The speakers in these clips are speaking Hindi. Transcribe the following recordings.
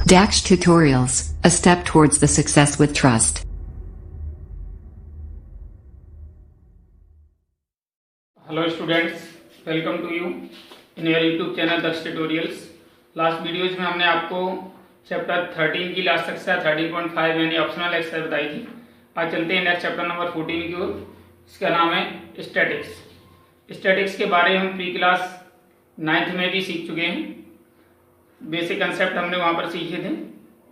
Dax Tutorials, a step towards the success with trust. Hello students, welcome to you in your YouTube channel Dax Tutorials. Last videos में हमने आपको चैप्टर 13 की लास्ट कक्षा 13.5 यानी ऑप्शनल एक्सरसाइज बताई थी। आज चलते हैं नेक्स्ट चैप्टर नंबर 14 की ओर। इसका नाम है स्टैटिक्स। स्टैटिक्स के बारे में हम प्री क्लास 9th में भी सीख चुके हैं। बेसिक कंसेप्ट हमने वहाँ पर सीखे थे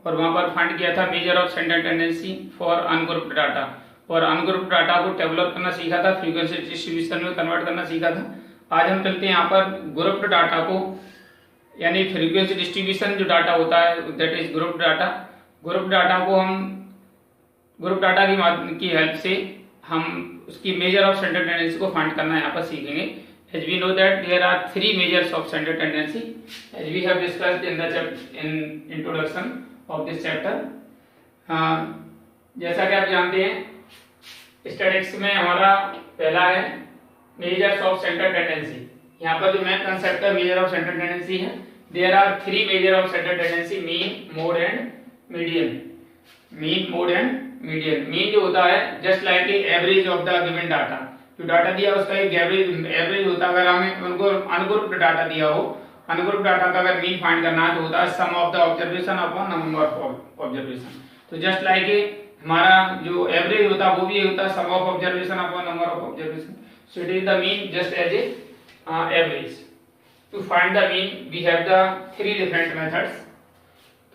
और वहाँ पर फाइंड किया था major of centre tendency for ungrouped data, और अनग्रुप्ड डाटा को डेवलप करना सीखा था, फ्रीक्वेंसी डिस्ट्रीब्यूशन में कन्वर्ट करना सीखा था। आज हम चलते हैं यहाँ पर ग्रुप्ड डाटा को, यानी फ्रीक्वेंसी डिस्ट्रीब्यूशन जो डाटा होता है that is group data. Group data को हम ग्रुप डाटा की हेल्प से हम उसकी मेजर ऑफ सेंटर टेंडेंसी को फाइंड करना यहाँ पर सीखेंगे। As we know that there are three measures of center tendency, as we have discussed in the introduction of this chapter. जैसा कि आप जानते हैं स्टैटिक्स में हमारा पहला है मेजर्स ऑफ सेंटर टेंडेंसी। यहाँ पर जो मेन कंसेप्ट है मेजर ऑफ सेंटर टेंडेंसी है। There are three major of centre tendency, mean, mode and median. Mean, mode and median. Mean जो होता है just like average of the given data, जो डाटा दिया उसका एक एवरेज होता है। अगर हमें उनको अनग्रुप्ड डाटा दिया हो, अनग्रुप्ड डाटा का अगर मीन फाइंड करना है तो होता है sum of the observation upon number of observation. तो जस्ट लाइक हमारा जो एवरेज होता है वो भी होता है sum of observation upon number of observation. So it is the mean just as a average. To find the mean we have the three different methods.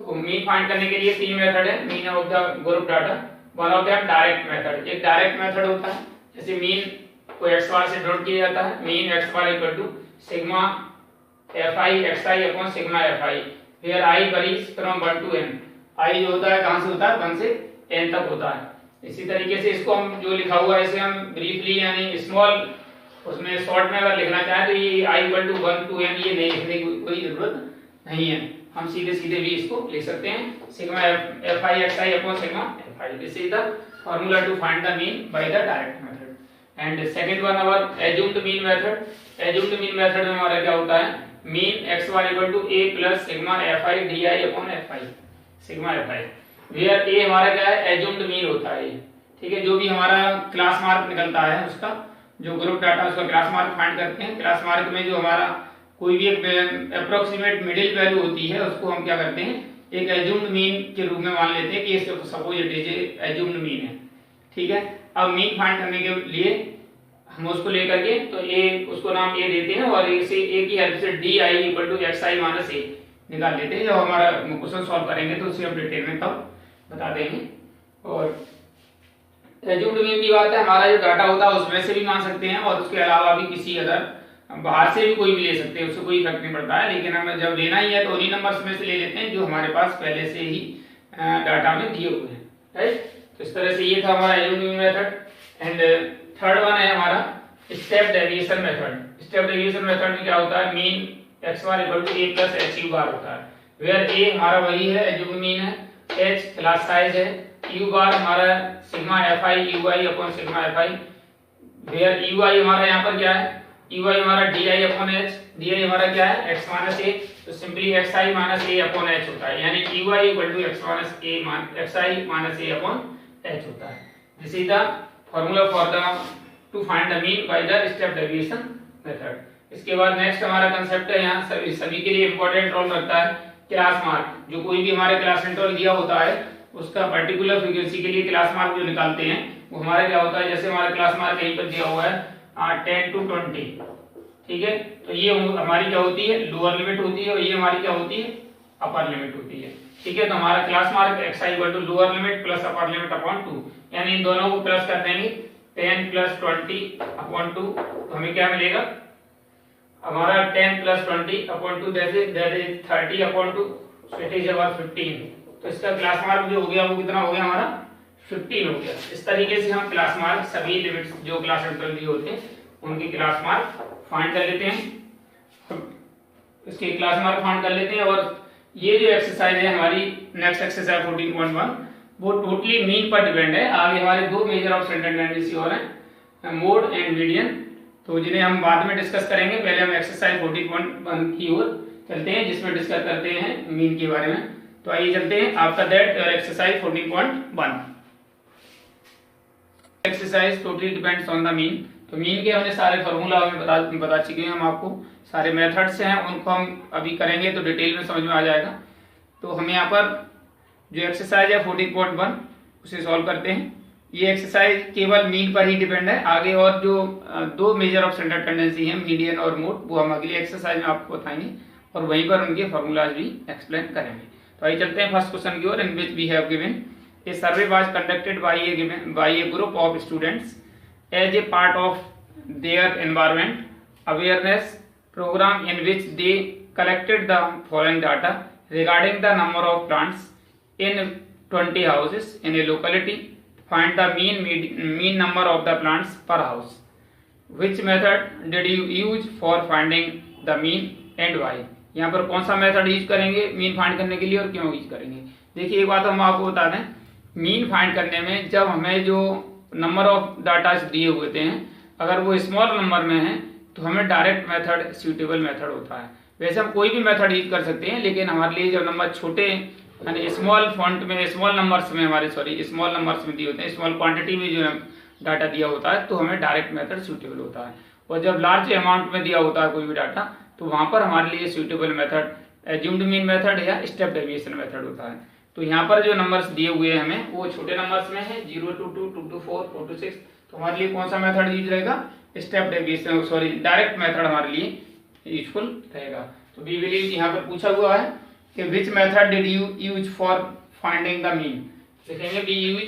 तो मीन फाइंड करने के लिए तीन मेथड है mean of the group data. One of them direct method. एक डायरेक्ट मेथड होता है, जैसे मीन को x बार से डिनोट किया जाता है। Mean x bar equal to sigma fi xi upon sigma fi, where i varies from 1 to n। i जो होता है कहां से होता है, 1 से n तक होता है। इसी तरीके से इसको हम जो लिखा हुआ है इसे हम ब्रीफली यानी स्मॉल उसमें शॉर्ट में अगर लिखना चाहें तो ये i equal to 1 to n ये नहीं लिखने की कोई जरूरत नहीं है। हम सीधे सीधे भी इसको लिख सकते हैं sigma fi xi upon sigma fi। This is the formula to find the mean by the direct method. And second one our assumed mean method. Assumed mean method में हमारा क्या होता है, mean x bar equal to a plus sigma fi di upon fi, sigma fi, where a हमारा क्या है, एज्यूम्ड मीन होता है। ठीक है, जो भी हमारा क्लास मार्क निकलता है उसका जो ग्रुप डाटा उसका क्लास मार्क फाइंड करते हैं। क्लास मार्क में जो हमारा कोई भी एक अप्रोक्सीमेट मिडिल वैल्यू होती है उसको हम क्या करते हैं, एक एज्यूम्ड मीन के रूप में मान लेते हैं कि suppose it is assumed mean है। ठीक है, अब मीन फाइंड करने के लिए हम उसको लेकर के तो ए उसको नाम ए देते हैं और इसे ए की हेल्प से D I equal to X I minus A निकाल लेते हैं। जब हमारा क्वेश्चन सॉल्व करेंगे तो उसे हम डिटेल में तब बता देंगे। और एज्यूम्ड मीन की बात है, हमारा जो डाटा होता है उसमें से भी मान सकते हैं और उसके अलावा भी किसी अदर बाहर से भी कोई भी ले सकते हैं, उससे कोई फर्क नहीं पड़ता है। लेकिन हमें जब लेना ही है तो उन्हीं नंबर्स में से ले लेते हैं जो हमारे पास पहले से ही डाटा में दिए हुए हैं। राइट, तो इस तरह से ये था हमारा assumed mean method. And third one है हमारा step deviation method. Step deviation method में क्या होता है, mean x bar equal to a plus h u bar होता है, वेयर a हमारा वही है एज्यूम्ड मीन है, h क्लास साइज है, u बार हमारा sigma fi ui upon sigma fi, where ui हमारा यहाँ पर क्या है, ui हमारा di अपॉन h, di हमारा क्या है x माइनस a, तो simply xi minus a upon h होता है, यानी ui equal to x minus a xi minus a upon h होता है। This is the formula for the to find the mean by the step deviation method. इसके बाद नेक्स्ट हमारा कंसेप्ट है, यहाँ सभी के लिए इंपॉर्टेंट रोल रखता है क्लास मार्क। जो कोई भी हमारे क्लास इंटरवल दिया होता है उसका पर्टिकुलर फ्रीक्वेंसी के लिए क्लास मार्क जो निकालते हैं वो हमारा क्या होता है, जैसे हमारा क्लास मार्क कहीं पर दिया हुआ है 10 to 20। ठीक है, तो ये हमारी क्या होती है, लोअर लिमिट होती है और ये हमारी क्या होती है, अपर लिमिट होती है। ठीक है, तो हमारा class mark xi equal to lower limit plus upper limit upon 2, यानी इन दोनों को प्लस कर देंगे 10 प्लस 20 अपॉन 2, तो हमें क्या मिलेगा, हमारा 10 plus 20 upon 2 that is 30 upon 2, so it is our 15। तो इसका क्लास मार्क जो हो गया वो कितना हो गया, हमारा 15 हो गया। इस तरीके से हम क्लास मार्क सभी लिमिट्स जो क्लास इंटरवल दिए होते हैं उनकी क्लास मार्क फाइंड कर लेते हैं, इसके क्लास मार्क फाइंड कर लेते हैं। और ये जो एक्सरसाइज है हमारी नेक्स्ट एक्सरसाइज 14.1 वो टोटली मीन पर डिपेंड है। आगे हमारे दो मेजर ऑफ सेंटर टेंडेंसी और हैं, मोड एंड मीडियन, तो जिन्हें हम बाद में डिस्कस करेंगे। पहले हम एक्सरसाइज 14.1 की ओर चलते हैं जिसमें डिस्कस करते हैं मीन के बारे में। तो आइए चलते हैं after that your exercise 14.1 exercise totally depends on the mean. तो मीन के हमने सारे फॉर्मूला बता चुके हैं हम आपको, सारे मेथड्स हैं उनको हम अभी करेंगे तो डिटेल में समझ में आ जाएगा। तो हम यहाँ पर जो एक्सरसाइज है 14.1 उसे सॉल्व करते हैं। ये एक्सरसाइज केवल मीन पर ही डिपेंड है, आगे और जो दो मेजर ऑफ स्टैंडर्ड टेंडेंसी है मीडियन और मोड वो हम अगली एक्सरसाइज में आपको बताएंगे और वहीं पर उनके फॉर्मूलाज भी एक्सप्लेन करेंगे। तो आइए चलते हैं फर्स्ट क्वेश्चन की ओर, in which we have given a survey was conducted by a group of students as a part of their environment awareness program in which they collected the following data regarding the number of plants in 20 houses in a locality. Find the mean number of the plants per house. Which method did you use for finding the mean and why? यहाँ पर कौन सा मेथड यूज करेंगे मीन फाइंड करने के लिए और क्यों यूज करेंगे? देखिए एक बात हम आपको बता दें, मीन फाइंड करने में जब हमें जो नंबर ऑफ डाटा दिए हुए थे अगर वो स्मॉल नंबर में है तो हमें डायरेक्ट मेथड सूटेबल मेथड होता है। वैसे हम कोई भी मेथड यूज कर सकते हैं, लेकिन हमारे लिए जब नंबर छोटे यानी स्मॉल फॉन्ट में स्मॉल नंबर्स में स्मॉल नंबर्स में दिए होते हैं, स्मॉल क्वांटिटी में जो डाटा दिया होता है तो हमें डायरेक्ट मेथड सूटेबल होता है। और जब लार्ज अमाउंट में दिया होता है कोई भी डाटा तो वहां पर हमारे लिए suitable method assumed mean method या स्टेप डेविएशन मेथड होता है। तो यहाँ पर जो नंबर्स दिए हुए हैं हमें वो छोटे नंबर्स में है 0 to 2, 2 to 4, 4 to 6। तो हमारे लिए कौन सा मेथड यूज रहेगा? स्टेप डेविएशन डायरेक्ट मेथड हमारे लिए यूजफुल रहेगा। तो वी विल यहाँ पर पूछा हुआ है कि which method did you use for finding the mean. लिखेंगे we use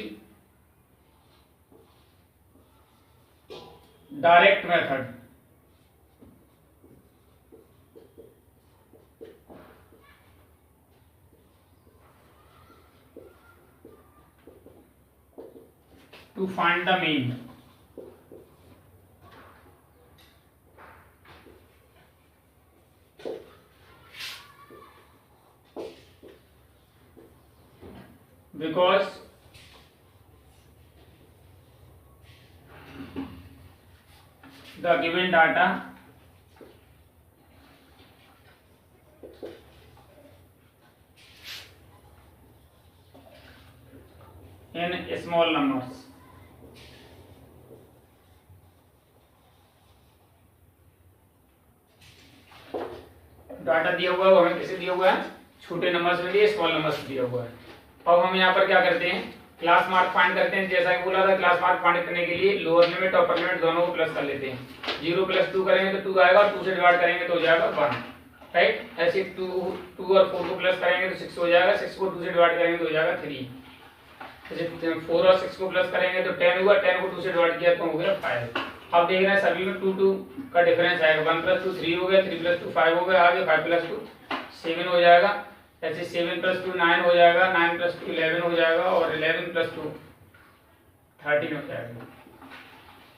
direct method to find the mean. Because the given data in small numbers data दिया हुआ है वो हमें कैसे दिया हुआ है? छोटे नंबर्स में दिया, स्मॉल नंबर्स में दिया हुआ है। अब हम यहाँ पर क्या करते हैं? क्लास मार्क फाइंड करते हैं। जैसा कि बोला था क्लास मार्क फाइंड करने के लिए लोअर लिमिट और अपर लिमिट दोनों को प्लस कर लेते हैं। 0 + 2 करेंगे तो 2 आएगा और 2 से डिवाइड करेंगे तो हो जाएगा 1, राइट। ऐसे 2 और 4 को प्लस करेंगे तो 6 हो जाएगा, 6 को 2 से डिवाइड करेंगे तो हो जाएगा 3। जैसे 4 और 6 को प्लस करेंगे तो 10 हुआ, 10 को 2 से डिवाइड किया तो हो गया 5। अब देख रहे हैं सभी में 2 2 का डिफरेंस आएगा। 1 + 2 3 हो गया, 3 + 2 5 हो गया, आगे 5 + 2 7 हो जाएगा। ऐसे 7 + 2 9 हो जाएगा, 9 + 2 11 हो जाएगा और 11 + 2 13 हो जाएगा।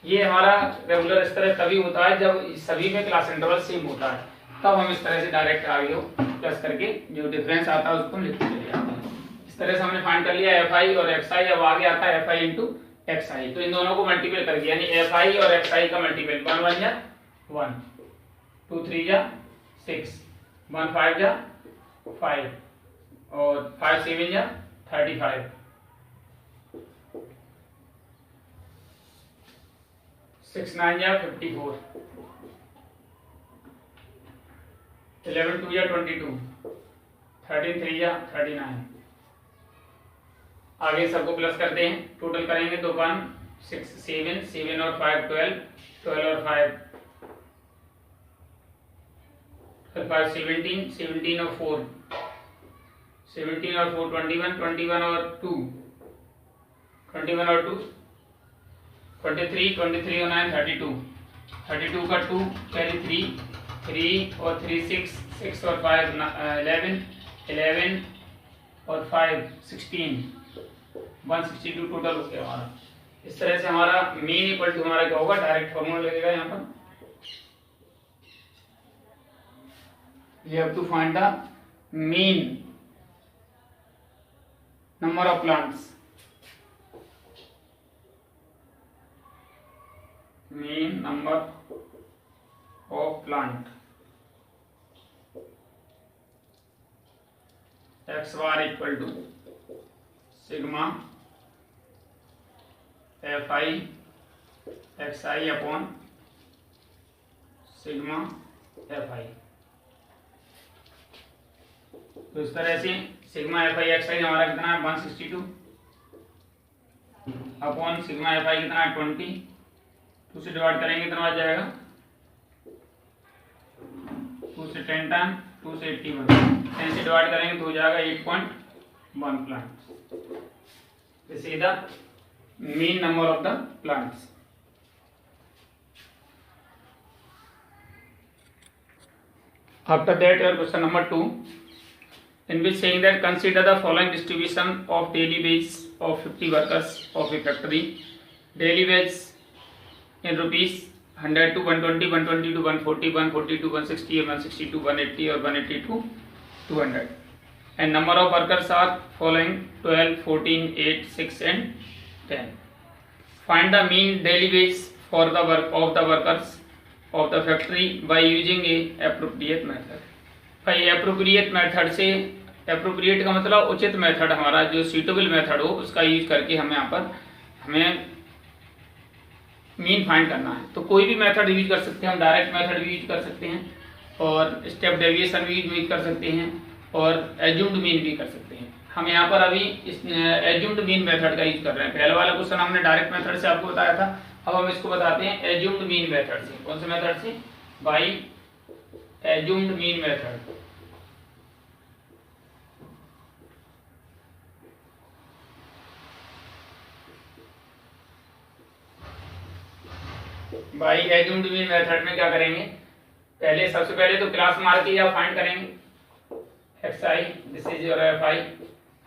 ये हमारा रेगुलर इस तरह तभी होता है जब सभी में क्लास इंटरवल सेम होता है, तब हम इस तरह से डायरेक्ट आगे हो प्लस करके जो डिफरेंस आता है उसको लिखते चले जाते हैं। इस तरह से हमने फाइंड कर लिया fi और xi। अब आगे आता है fi × xi, तो इन दोनों को मल्टीपल करके यानी fi और xi का मल्टीपल 1 1 जा 1, 2 3 जा 6, 1 5 जा 5 और 5 7 जा 35, 6 9 जा 54, 11 2 जा 22, 13 3 जा 39। आगे सबको प्लस करते हैं, टोटल करेंगे तो 1 6 7 7 और 5 12, 12 और 5 5 17, 17 और 4 17 और 4 21, 21 और 2 21 और 2 23, 23 और 9 32, 32 का 2 कैरी 3 3 और 3 6, 6 और 5 11, 11 और 5 16, 162 टोटल हो गया हमारा। इस तरह से हमारा मीन इक्वल टू हमारा क्या होगा? डायरेक्ट फॉर्मूला लगेगा यहाँ पर। We have to find the mean number of plants. Mean number of plant. X bar equal to sigma F I X I upon sigma F I. तो इस तरह से sigma F I X I हमारा कितना है 162 अपॉन सिग्मा एफ आई कितना है 20, 2 से डिवाइड करेंगे कितना आ जाएगा 2 से 10 टाइम 2 से 81, 10 से डिवाइड करेंगे तो हो जाएगा 8.1 plant. This is the mean number of the plants. After that, your question number 2, in which saying that consider the following distribution of daily wage of 50 workers of a factory. Daily wage in rupees 100 to 120, 120 to 140, 140 to 160, 160 to 180 or 180 to 200. And number of workers are following 12, 14, 8, 6 and 10. Find the mean daily wage for the work of the workers of the factory by using a appropriate method. भाई appropriate method से, appropriate का मतलब उचित मेथड, हमारा जो suitable मेथड हो उसका यूज करके हमें यहाँ पर हमें मीन फाइंड करना है। तो कोई भी मेथड यूज कर सकते हैं, हम डायरेक्ट मेथड भी यूज कर सकते हैं और स्टेप डेविएशन भी यूज कर सकते हैं और एज्यूम्ड मीन भी कर सकते हैं। हम यहाँ पर अभी इस एज्यूम्ड मीन मेथड का यूज कर रहे हैं। पहले वाला क्वेश्चन हमने डायरेक्ट मेथड से आपको बताया था, अब हम इसको बताते हैं एज्यूम्ड मीन मेथड से। कौन से मेथड से? By assumed mean method. By assumed mean method में क्या करेंगे, पहले सबसे पहले तो क्लास मार के या फाइंड करेंगे x I, this is your F I,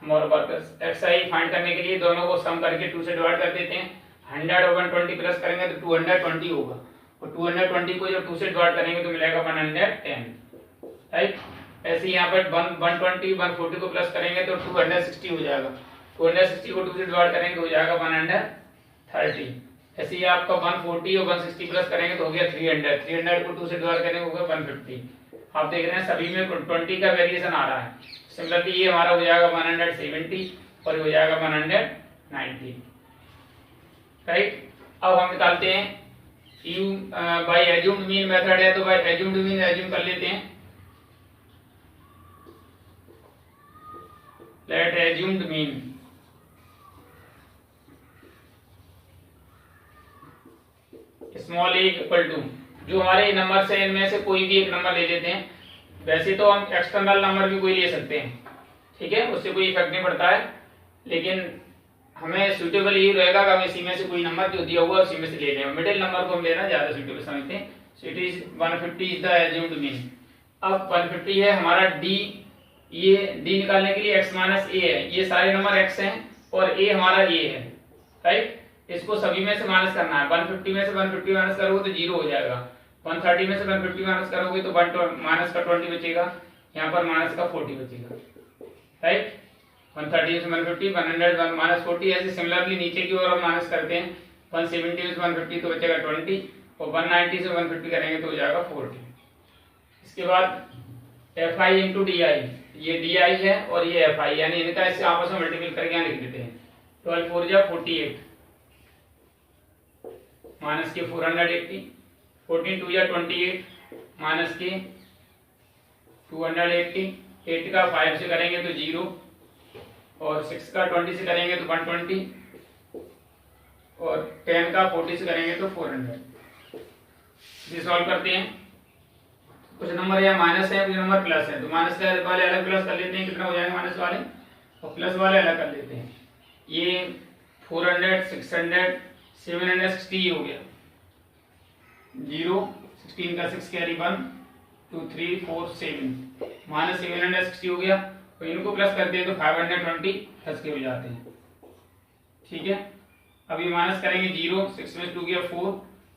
more workers. X I find करने के लिए दोनों को सम करके 2 से डिवाइड कर देते हैं। 100 और 120 प्लस करेंगे तो 220 होगा और 220 को जब 2 से डिवाइड करेंगे तो मिलेगा 110, राइट। ऐसे ही यहाँ पर 120 140 को प्लस करेंगे तो 260 हो जाएगा, 260 को 2 से डिवाइड करेंगे तो हो जाएगा 130। ऐसे ही आपका 140 और 160 प्लस करेंगे तो हो गया 300, 300 को 2 से डिवाइड करेंगे हो गया 150। आप देख रहे हैं सभी में 20 का वेरिएशन आ रहा है। सिमिलरली ये हमारा हो जाएगा 170 और हो जाएगा 190, राइट। अब हम निकालते हैं U by assumed mean method है तो बाय एज्यूम्ड मीन एज्यूम कर लेते हैं। Let assumed mean small A equal to, जो हमारे नंबर से इनमें से कोई भी एक नंबर ले लेते हैं। वैसे तो हम एक्सटर्नल नंबर भी कोई ले सकते हैं, ठीक है, उससे कोई इफेक्ट नहीं पड़ता है, लेकिन हमें सुटेबल यही रहेगा कि हम इसी में से कोई नंबर जो दिया हुआ है उसी में से ले लें। मिडिल नंबर को हम लेना ज्यादा सुटेबल समझते हैं। सो it is 150 is the assumed mean. अब 150 है हमारा डी, ये डी निकालने के लिए x माइनस ए है, ये सारे नंबर x हैं और a हमारा a है, राइट। इसको सभी में से माइनस करना है। 150 में से 150 माइनस करोगे तो 0 हो जाएगा, 130 में से 150 माइनस करोगे तो माइनस का 20 बचेगा, यहाँ पर माइनस का 40 बचेगा, राइट। 130 में 150, 100 माइनस 40, ऐसे सिमिलरली नीचे की ओर हम माइनस करते हैं। 170 में 150 तो बचेगा 20 और 190 से 150 करेंगे तो हो जाएगा 40। इसके बाद F I into D I, ये डी आई है और ये एफ आई, यानी इनका इससे आपस में मल्टीपल करके यहाँ लिख देते हैं। 12 4 जा 48 माइनस के 480, 14 2 या 28 माइनस के 280, 8 का 5 से करेंगे तो 0 और 6 का 20 से करेंगे तो 120 और 10 का 40 से करेंगे तो 400। ये सॉल्व करते हैं। कुछ नंबर या माइनस है, कुछ नंबर प्लस है, तो माइनस वाले अलग प्लस कर लेते हैं, कितना हो जाएगा माइनस वाले, और प्लस वाले अलग कर लेते हैं। ये 400 600 760 हो गया, 0 16 का 6 कैरी 1 2 3 4 7 माइनस 760 हो गया, तो इनको प्लस करते हैं तो 520 10 के हो जाते हैं, ठीक है। अब ये माइनस करेंगे 0, 6 में 2 गया 4,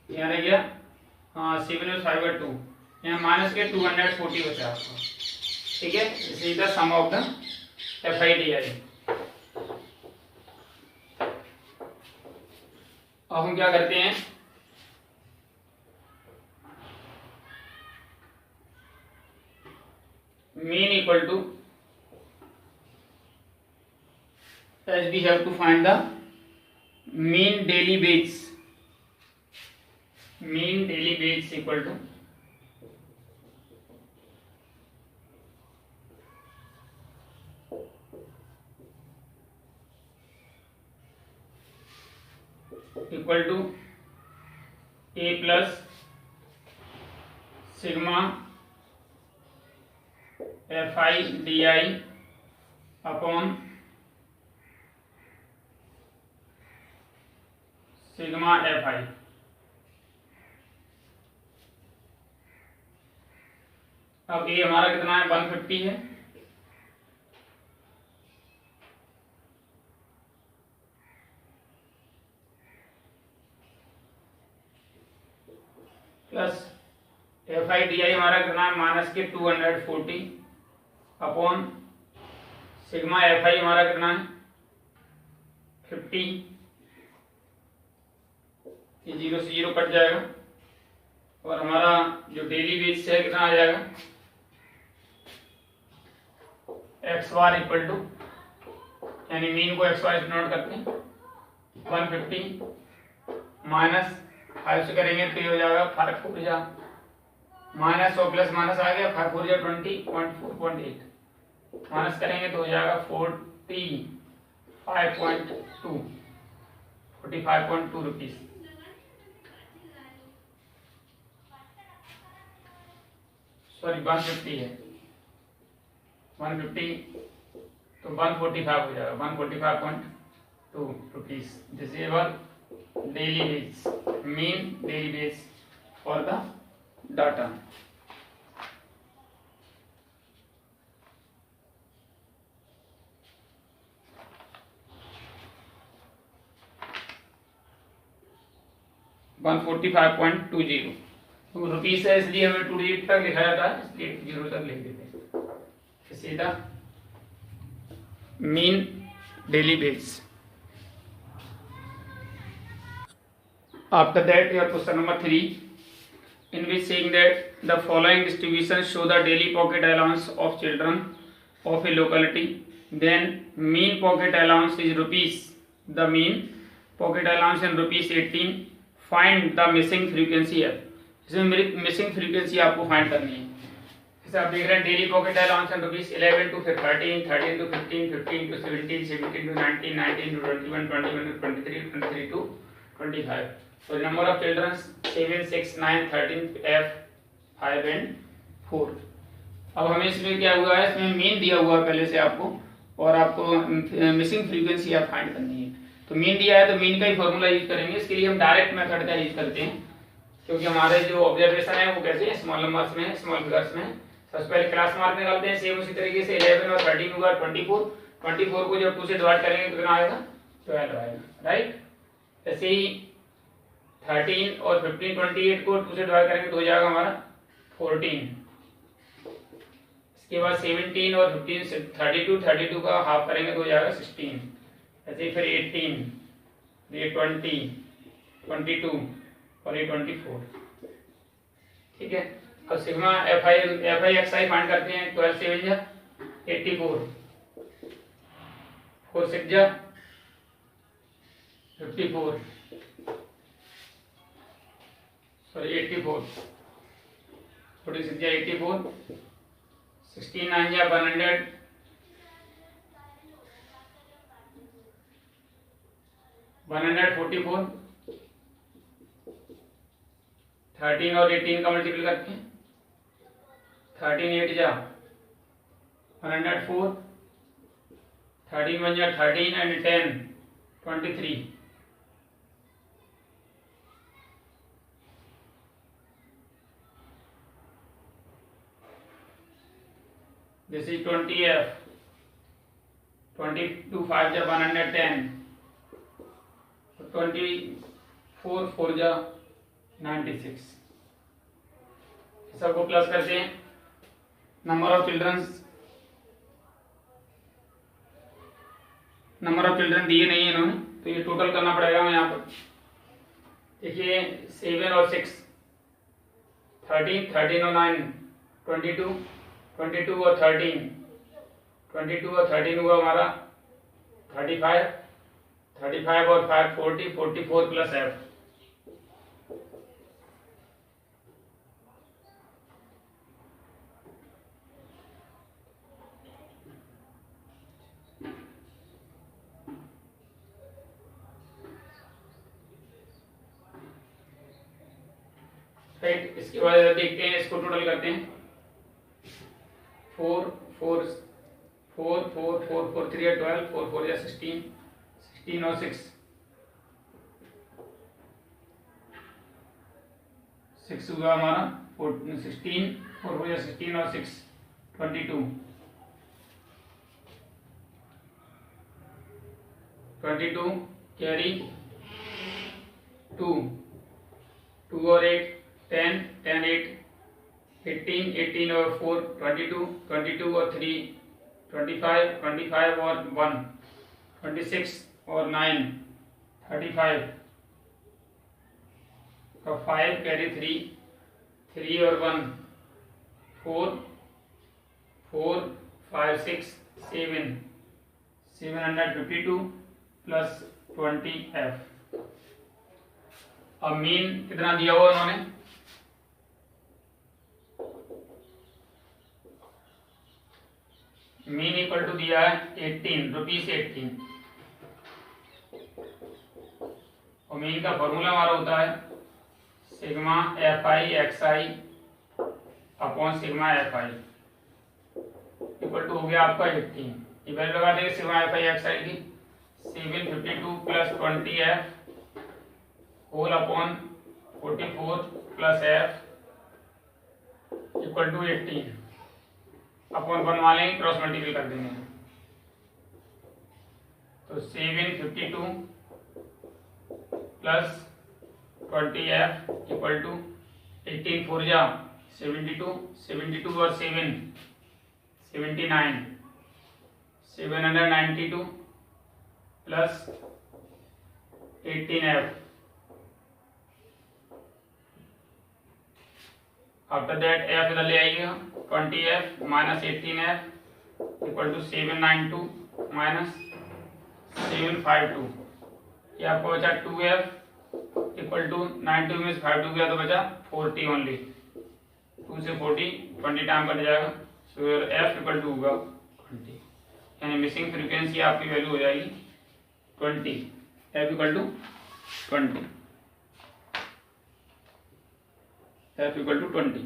यहाँ रह गया 7 में 5 2, यहाँ माइनस के 240 बचा आपको, ठीक है। This is the sum of the F I D I. अब हम क्या करते हैं, mean equal to as we have to find the mean daily wage. Mean daily wage is equal to A plus sigma Fi di upon sigma Fi. अब ये हमारा कितना है 150 है, प्लस Fi di हमारा कितना है माइनस के 240 अपॉन सिग्मा Fi हमारा कितना है 50, ये 0 से 0 कट जाएगा और हमारा जो डेली वेज है कितना आ जाएगा एक्स बार इक्वल टू, यानी मीन को एक्स बार से नोट करते हैं 150 माइनस 5 से करेंगे तो ये हो जाएगा 5 4 जा माइनस 100 प्लस माइनस आ गया 5 4 जा 20.4.8 माइनस करेंगे तो हो जाएगा 45.2 रुपीज। सॉरी 150 है 150 तो 145 हो जाएगा 145.2 rupees. This is our daily wage, mean daily wage for the data. तो रुपीज है इसलिए हमें 2 डिजिट तक लिखा जाता है, इसलिए 0 तक लिख देते हैं। सीधा mean daily veg. After that your question number 3 in which saying that the following distribution show the daily pocket allowance of children of a locality, then mean pocket allowance is rupees, the mean pocket allowance in rupees 18, find the missing frequency है। इसमें मिसिंग फ्रीक्वेंसी आपको फाइंड करनी है। जैसे आप देख रहे हैं daily pocket allowance in rupees 11 to 13, 13 to 15, 15 to 17, 17 to 19, 19 to 21, 21 to 23, 23 to 25। So the number of children 7, 6, 9, 13, F, 5 and 4। अब हमें इसमें क्या हुआ है, इसमें मीन दिया हुआ है पहले से आपको, और आपको मिसिंग फ्रीक्वेंसी आप फाइंड करनी है। तो मीन दिया है तो मीन का ही फॉर्मूला यूज करेंगे। इसके लिए हम डायरेक्ट मेथड का यूज करते हैं, क्योंकि हमारे जो ऑब्जर्वेशन है वो कैसे है, स्मॉल नंबर्स में, स्मॉल फिगर्स में। सबसे पहले क्लास मार्क निकालते हैं। सेम उसी तरीके से 11 और 13 होगा 24, 24 को जब 2 से डिवाइड करेंगे तो कितना आएगा 12 आएगा, राइट। ऐसे ही 13 और 15, 28 को 2 से डिवाइड करेंगे तो हो जाएगा हमारा 14। इसके बाद 17 और 15 से 32 का हाफ करेंगे तो हो जाएगा 16। ऐसे ही फिर 18, ये 20, 22 और ये 24, ठीक है। अब sigma F I X I find करते हैं। 12 से 84, 4 6 54, सॉरी 84, 46 84, 16 9 100, 144, 13 और 18 का मल्टीपल करते हैं। 13 8 जा 104, 13 1 जा 13 एंड 10 23, this is 20F, 22 5 जा 110, 24 4 जा 96। सबको प्लस करते हैं। नंबर ऑफ चिल्ड्रन दिए नहीं है इन्होंने, तो ये टोटल करना पड़ेगा हमें यहाँ पर। देखिए 7 और 6 13, 13 और 9 22 और 13 हुआ हमारा 35, 35 और 5 40, 44 प्लस एफ। राइट, इसके बाद देखते हैं, इसको टोटल करते हैं। 4 4 4 4 4 4 3 या 12, 4 4 या 16, 16 और 6 6 हुआ हमारा 16, 4 4 या 16 और 6 22, 22 कैरी 2 2 और 8 10 10 8 18 18 और 4 22 22 और 3 25 25 और 1 26 और 9 35 और 5 कैरी 3 3 और 1 4 4 5 6 7 752 प्लस 20 एफ। अब मीन कितना दिया हुआ उन्होंने, मीन इक्वल टू दिया है 18 रुपीज 18, और मीन का फॉर्मूला हमारा होता है sigma F I X I upon sigma F I equal to हो गया आपका 18। ये वैल्यू लगा देंगे sigma F I X I की 752 plus 20 F whole upon 44 plus F equal to 18 upon बनवा लेंगे, क्रॉस मल्टीपल कर देंगे। तो 752 प्लस 20 एफ इक्वल टू 18 4 जा 72, 72 और 7 79, 792 plus 18 F. After that F इधर ले आइएगा, 20 F minus 18 F equal to 792 minus 752, ये आपको बचा 2 एफ इक्वल टू 92 में 52 गया तो बचा 40 ओनली, 2 से 40 20 टाइम कट जाएगा, सो एफ इक्वल टू होगा 20, यानी मिसिंग फ्रीक्वेंसी आपकी वैल्यू हो जाएगी 20, F equal to 20, f equal to 20.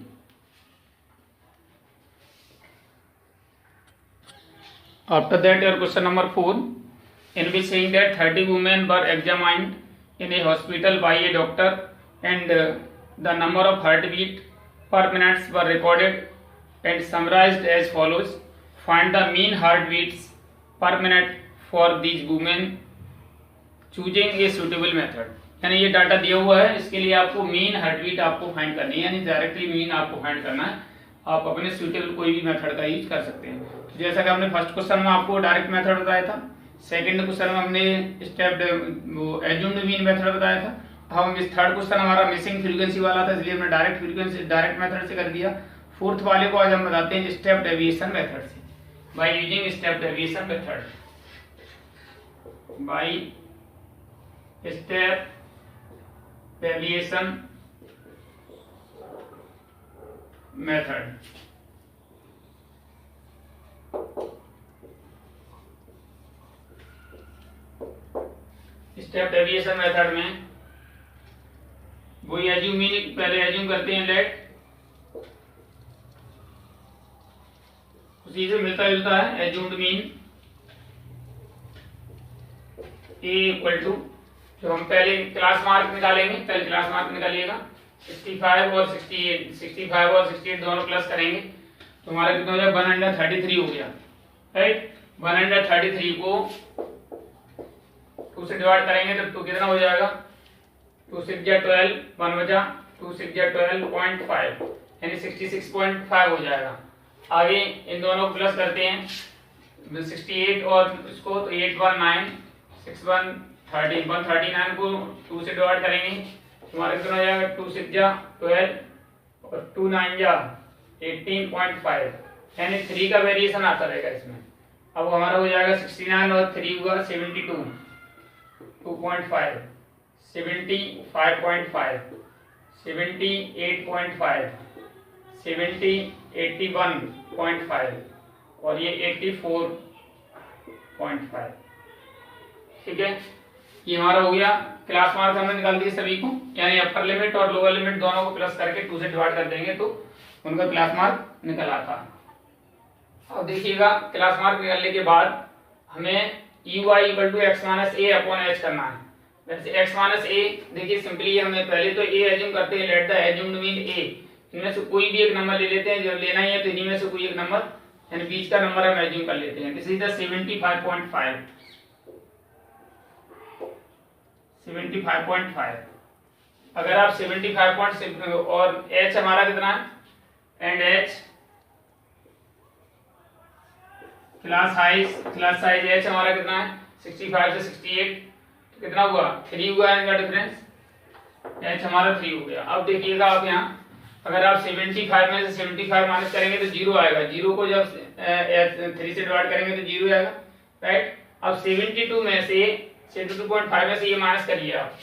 After that, your question number 4, in which saying that 30 women were examined in a hospital by a doctor and the number of heartbeat per minute were recorded and summarized as follows. Find the mean heartbeats per minute for these women choosing a suitable method. यानी ये डाटा दिया हुआ है, इसके लिए आपको मीन हार्टबीट आपको फाइंड करनी है, यानी डायरेक्टली मीन आपको फाइंड करना है। आप अपने सुटेबल कोई भी मेथड का यूज कर सकते हैं। तो जैसा कि हमने फर्स्ट क्वेश्चन में आपको डायरेक्ट मेथड बताया था, सेकंड क्वेश्चन में हमने स्टेप्ड एज्यूम्ड मीन मेथड बताया था। अब हम इस थर्ड क्वेश्चन हमारा मिसिंग फ्रीक्वेंसी वाला था, इसलिए हमने डायरेक्ट फ्रीक्वेंसी डायरेक्ट मेथड से कर दिया। फोर्थ वाले को आज हम बताते हैं स्टेप डेविएशन मेथड से, by using step deviation method, by step deviation method. Step deviation method में वही एज्यूम मीन पहले एज्यूम करते हैं, लेट उसी से मिलता जुलता है assumed mean A equal to, जो हम पहले क्लास मार्क निकालेंगे, पहले क्लास मार्क निकालिएगा 65 और 68, 65 और 68 दोनों प्लस करेंगे तो हमारा कितना हो जाएगा 133 हो गया, राइट। 133 को 2 से डिवाइड करेंगे तो कितना हो जाएगा 2 6 या 12, 1 बचा 2 6 या 12.5 यानी 66.5 हो जाएगा। आगे इन दोनों को प्लस करते हैं 68 और इसको तो 8 1 9 6 1 13, 139 को 2 से डिवाइड करेंगे तुम्हारा कितना हो जाएगा 2 6 जा 12 और 2 9 जा 18.5 यानी 3 का वेरिएशन आता रहेगा इसमें। अब हमारा हो जाएगा 69 और 3 हुआ 72, 2.5, 75.5, 78.5, 70, 81.5 और ये 84.5। ठीक है, ये हमारा हो गया। क्लास मार्क्स हमने निकाल दिए सभी को, यानी अपर लिमिट और लोअर लिमिट दोनों को प्लस करके 2 से डिवाइड कर देंगे तो उनका क्लास मार्क निकल आता। अब देखिएगा, क्लास मार्क निकलने के बाद हमें ui equal to x minus A upon H करना है। वैसे x माइनस ए, देखिए सिंपली हमें पहले तो a एज्यूम करते हैं, let the assumed mean a, इनमें से कोई भी एक नंबर ले लेते हैं, जो लेना ही है तो इन्हीं में से कोई एक नंबर यानी बीच का नंबर हम एज्यूम कर लेते हैं। This is the 75.5, 75.5। अगर आप 75 और h हमारा कितना है, and h class size h हमारा कितना है 65 से 68, तो कितना हुआ 3 हुआ इनका डिफरेंस, h हमारा 3 हो गया। अब देखिएगा आप यहाँ अगर आप 75 में से 75 माइनस करेंगे तो 0 आएगा, 0 को जब 3 से डिवाइड करेंगे तो 0 आएगा, राइट। अब 72 में से 72.5 में से ये माइनस करिए आप,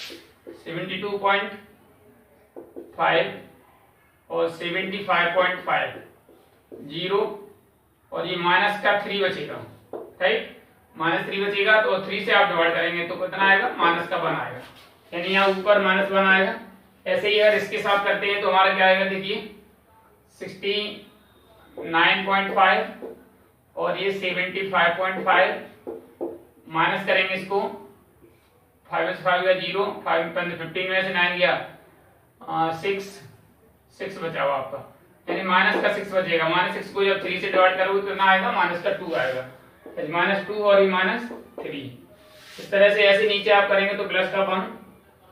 72.5 और 75.5, 0 और ये माइनस का 3 बचेगा, राइट, माइनस 3 बचेगा तो 3 से आप डिवाइड करेंगे तो कितना आएगा, माइनस का 1 आएगा, यानी यहाँ ऊपर माइनस 1 आएगा। ऐसे ही अगर इसके साथ करते हैं तो हमारा क्या आएगा, देखिए 69.5 और ये 75.5, माइनस करेंगे इसको, 5 में से 5 गया 0, 15 में से 9 गया 6 बचा हुआ आपका, यानी माइनस का 6 बचेगा। माइनस 6 को जब 3 से डिवाइड करोगे तो कितना आएगा, माइनस का 2 आएगा, -2 और ये -3। इस तरह से ऐसे नीचे आप करेंगे तो प्लस का 1,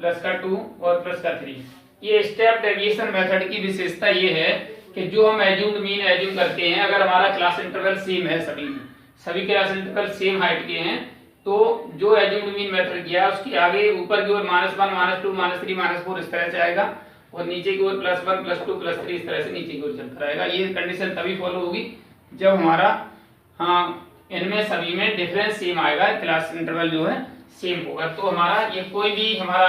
प्लस का 2 और प्लस का 3। ये स्टेप डेविएशन मेथड की विशेषता ये है कि जो हम एज्यूम्ड मीन एज्यूम करते हैं, अगर हमारा क्लास इंटरवल सेम है, सभी क्लास इंटरवल सेम हाइट के हैं, तो जो एज्यूम्ड मीन मेथड किया उसकी आगे ऊपर की ओर -1, -2, -3, -4 इस तरह से आएगा और नीचे की ओर +1, +2, +3 इस तरह से नीचे की ओर चलता रहेगा। ये कंडीशन तभी फॉलो होगी जब हमारा इनमें सभी में डिफरेंस सेम आएगा, क्लास इंटरवल जो है सेम होगा, तो हमारा ये कोई भी हमारा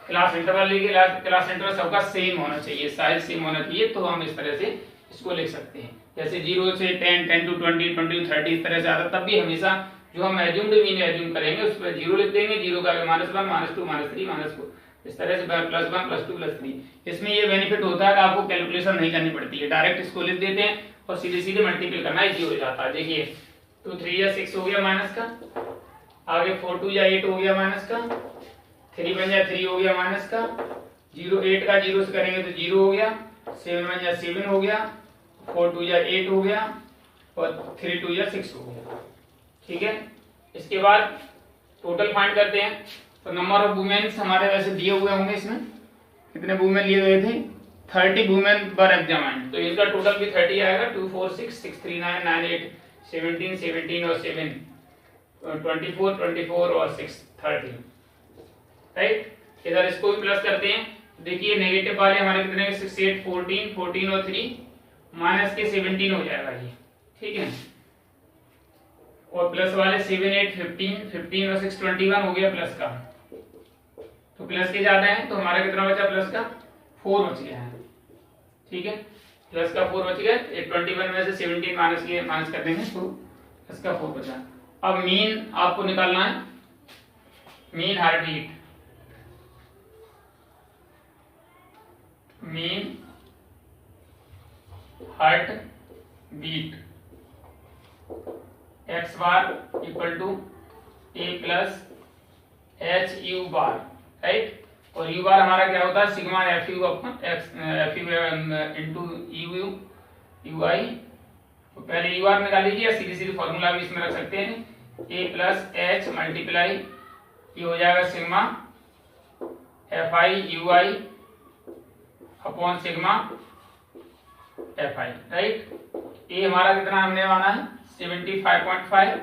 क्लास इंटरवल लेके क्लास इंटरवल सबका सेम होना चाहिए, साइज सेम होना चाहिए, तो हम इस तरह से इसको लिख सकते हैं। जैसे 0 से 10, 10 to 20, 20 to 30 इस तरह से आता, तब भी हमेशा जो हम एज्यूम्ड मीन एज्यूम करेंगे उस पर 0 लिख देंगे, 0 का -1, -2, -3, -4 इस तरह से +1, +2, +3। इसमें ये बेनिफिट होता है कि आपको कैलकुलेशन नहीं करनी पड़ती है, डायरेक्ट इसको लिख देते हैं और सीधे सीधे मल्टीपल करना इजी हो जाता है। देखिए 2 3 या 6 हो गया माइनस का, आगे 4 2 या 8 हो गया माइनस का, 3 1 या 3 हो गया माइनस का, 0 8 का 0 से करेंगे तो 0 हो गया, 7 1 या 7 हो गया, 4 2 या 8 हो गया और 3 2 या 6 हो गया। ठीक है, इसके बाद टोटल फाइंड करते हैं। तो नंबर ऑफ वुमेन्स हमारे वैसे दिए हुए होंगे, इसमें कितने वुमेन लिए गए थे, 30 वुमेन पर एग्जामिन, तो इनका टोटल भी 30 आएगा। 2 4 6 6 3 9 9 8 17 17 और 7 24 24 और 6 30, राइट। इधर इसको भी प्लस करते हैं, देखिए नेगेटिव वाले हमारे कितने 6 8 14 14 और 3 माइनस के 17 हो जाएगा ये, ठीक है, और प्लस वाले 7 8 15 15 और 6 21 हो गया प्लस का, तो प्लस के ज्यादा है तो हमारा कितना बचा, प्लस का 4 बच गया है, ठीक है, प्लस का 4 बच गया। 21 में से 17 माइनस कर देंगे तो प्लस का 4 बचा। अब मीन आपको निकालना है, mean heart beat, mean heart beat x bar equal to a plus H U bar, right. और u बार हमारा क्या होता है, sigma F U upon F U into U I. तो पहले यू आर निकाल लीजिए, सीधी सीधी फॉर्मूला भी इसमें रख सकते हैं, a प्लस एच मल्टीप्लाई ये हो जाएगा sigma F I U I upon sigma F I, right. ये हमारा कितना हमने माना है 75.5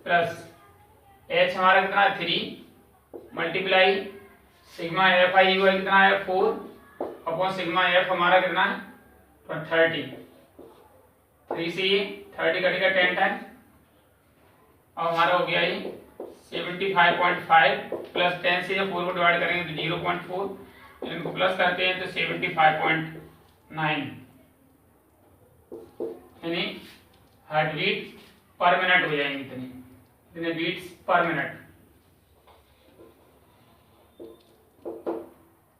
प्लस एच हमारा कितना है 3 multiply sigma F I U I कितना है 4 अपॉन सिग्मा एफ हमारा कितना है 30। 3 से ये 30 कटेगा 10 टाइम अब हमारा हो गया ये 75.5 प्लस 10 से जब 4 को डिवाइड करेंगे तो 0.4, इनको प्लस करते हैं तो 75.9, यानी हार्ट बीट पर मिनट हो जाएंगे इतने बीट्स पर मिनट।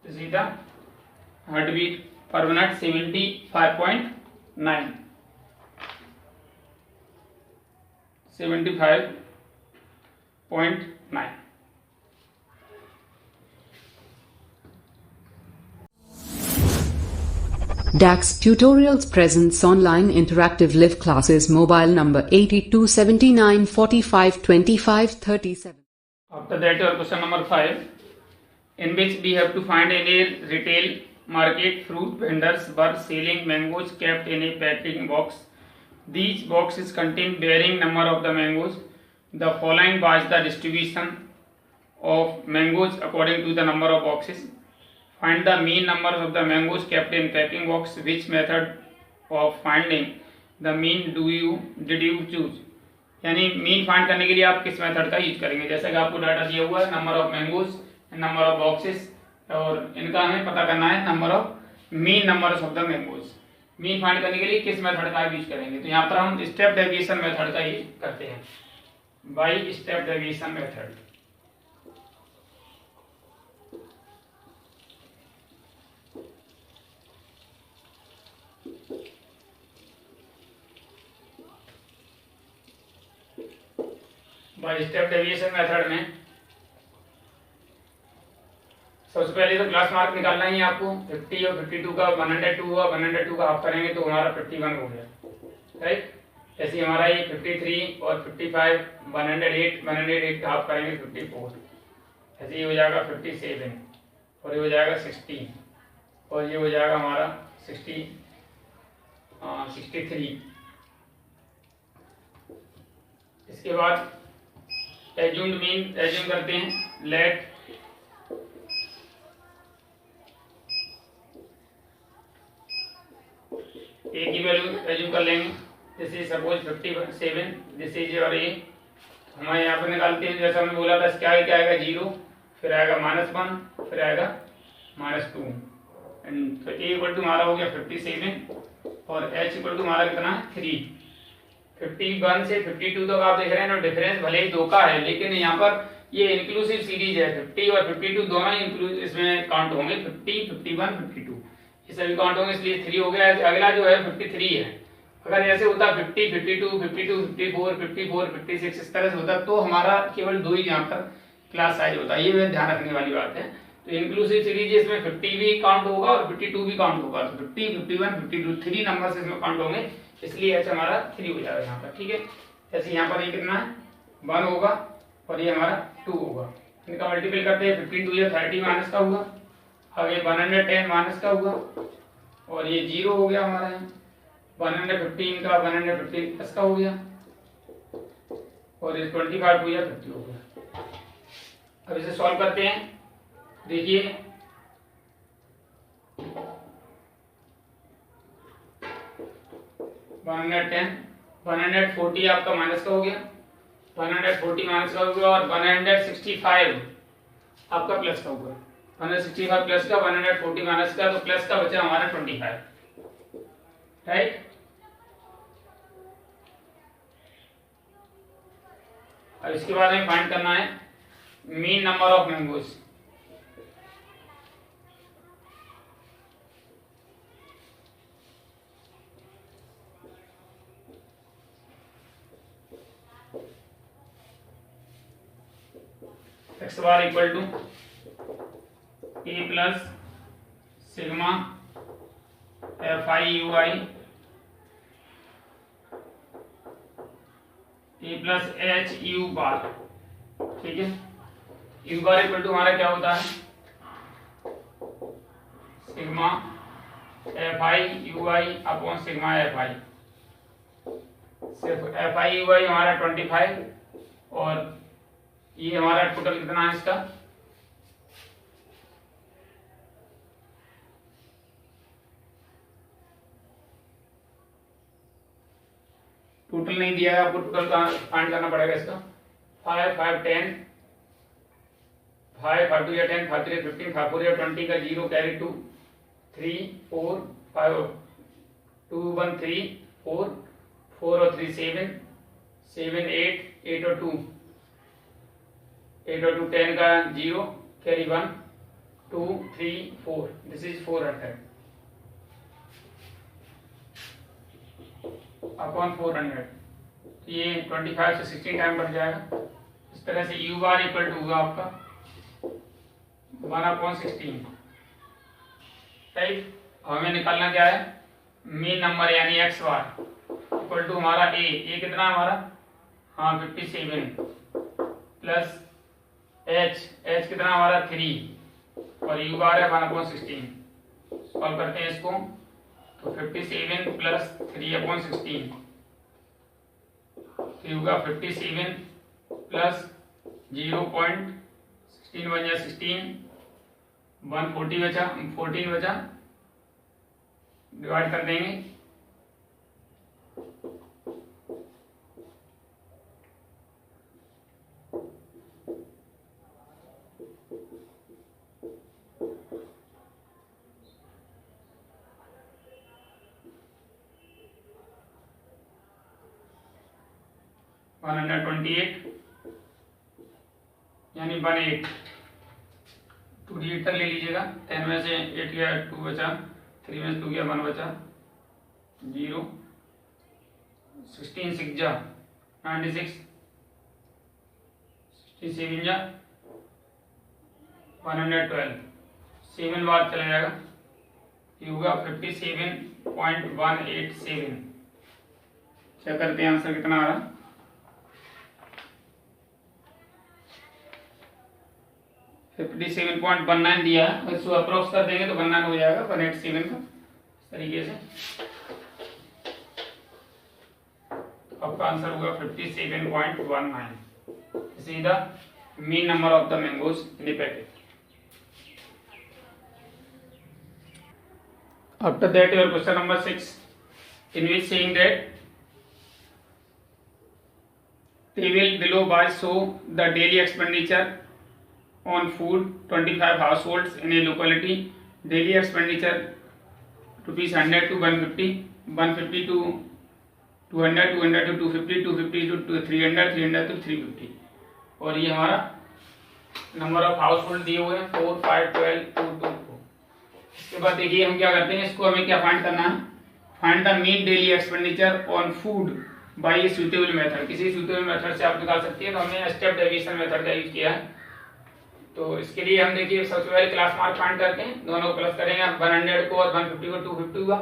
तो सीधा heart beat per minute 75.9, 75.9। DAX Tutorials presents online interactive live classes. Mobile number 8279452537. After that, your question number 5, in which we have to find in a retail market fruit vendors were selling mangoes kept in a packing box. These boxes contain varying number of the mangoes. The following was the distribution of mangoes according to the number of boxes. Find the mean numbers of the mangoes kept in packing box. Which method of finding the mean did you choose? यानी मीन फाइंड करने के लिए आप किस मेथड का यूज करेंगे। जैसा कि आपको डाटा दिया हुआ है number of mangoes, number of boxes, और इनका हमें पता करना है number of mean numbers of the mangoes. Mean find करने के लिए किस मेथड का यूज करेंगे, तो यहाँ पर हम स्टेप डेविएशन मेथड का यूज करते हैं, by step deviation method. By step deviation method में सबसे पहले तो क्लास मार्क निकालना ही आपको। 50 और 52 का 102 हुआ, 102 का हाफ करेंगे तो हमारा 51 हो गया, राइट। ऐसे हमारा ये 53 और 55, 108 का हाफ करेंगे 54, ऐसे ये हो जाएगा 57, और ये हो जाएगा 60, और ये हो जाएगा हमारा 63। इसके बाद एज्यूम्ड मीन एज्यूम करते हैं। लेट ए की वैल्यू एज्यूम कर लेंगे, this is suppose 57, this is your A. हमारे यहाँ पर निकालते हैं, जैसा हमने बोला था क्या आएगा 0, फिर आएगा -1, फिर आएगा -2, एंड तो ए इक्वल टू हमारा हो गया 57 और एच इक्वल टू हमारा कितना है 3। 51 से 52 तक आप देख रहे हैं ना, डिफरेंस भले ही 2 का है, लेकिन यहाँ पर ये इंक्लूसिव सीरीज है। 50 और 52 दोनों ही इसमें काउंट होंगे, 50, 51, 52 ये सभी काउंट होंगे, इसलिए 3 हो गया। अगला जो है 53 है। अगर ऐसे होता 50, 52, 52, 54, 54, 56 इस तरह से होता तो हमारा केवल 2 ही यहाँ पर क्लास साइज होता है। ये ध्यान रखने वाली बात है। तो इंक्लूसिव सीरीज इसमें 50 भी काउंट होगा और 52 भी काउंट होगा, तो 50, 51, 52 3 नंबर इसमें काउंट होंगे, इसलिए ऐसे हमारा 3 हो जाएगा यहाँ पर, ठीक है। जैसे यहाँ पर ये कितना है 1 होगा और ये हमारा 2 होगा, इनका मल्टीपल करते हैं 15 2 30 माइनस का हुआ, आगे 110 माइनस का हुआ, और ये 0 हो गया हमारा यहाँ 115 का 115 प्लस का हो गया, और ये 25 हो गया 50 हो गया। अब इसे सॉल्व करते हैं, देखिए 110, 140 आपका माइनस का हो गया, 140 माइनस का हो गया, और 165 आपका प्लस का होगा। 165 प्लस का, 140 माइनस का, तो प्लस का बचा हमारा 25, राइट। अब इसके बाद हमें फाइंड करना है mean number of mangoes. X bar equal to A plus sigma F I U I A plus H U bar, ठीक है। यू बार इक्वल टू हमारा क्या होता है sigma F I U I upon sigma F आई। सिर्फ एफ आई यू आई हमारा 25 और ये हमारा टोटल कितना है इसका 2 टोटल नहीं दिया है आपको, टोटल का फाइंड करना पड़ेगा इसका। 5 5 10, 5 5 2 या 10, 5 3 15, 5 4 या 20 का 0 कैरी 2, 3 4 5 2 1 3 4 4 और 3 7 7 8 8 और 2 8 और 2 10 का 0 कैरी 1 2 3 4, दिस इज 400 अपॉन 400। तो ये 25 से 16 टाइम बढ़ जाएगा। इस तरह से u बार इक्वल टू होगा आपका 1/16। राइट, हमें निकालना क्या है, मीन नंबर यानी x बार इक्वल टू हमारा a कितना हमारा, हाँ 57 प्लस h कितना हमारा 3 और u बार है 1/16। सॉल्व करते हैं इसको, तो 57 प्लस 3/16 तो होगा 57 प्लस 0.16 बन जाए 16, 140 बचा, 14 बचा, डिवाइड कर देंगे। वन 128 यानी 18 2 तक ले लीजिएगा। 10 में से 8 गया 2 बचा, 3 में से 2 गया 1 बचा, 0 16 6 जा 96, 67 जा 112, 7 बार चला जाएगा, ये होगा 57.187। चेक करते हैं आंसर कितना आ रहा। 57.19 दिया है, इसको अप्रोक्स कर देंगे तो 19 हो जाएगा 187 का। इस तरीके से आपका आंसर होगा 57.19। This is the mean number of the mangoes in the packet. After that, your question number 6, in which saying that table below by show the daily expenditure on food 25 households in a locality. Daily expenditure rupees 100 to 150, 150 to 200, 200 to 250, 250 to 300, 300 to 350। और ये हमारा नंबर ऑफ हाउस होल्ड दिए हुए हैं 4 5 12 2 2 4। इसके बाद देखिए हम क्या करते हैं, इसको हमें क्या फाइंड करना है, find the mean daily expenditure on food by a suitable method. किसी सुटेबल मेथड से आप निकाल सकते हैं, तो हमने स्टेप डेविएशन मेथड का यूज किया है। तो इसके लिए हम देखिए सबसे पहले क्लास मार्क फाइंड करते हैं, दोनों प्लस करेंगे, 100 को और 150 को 250 हुआ,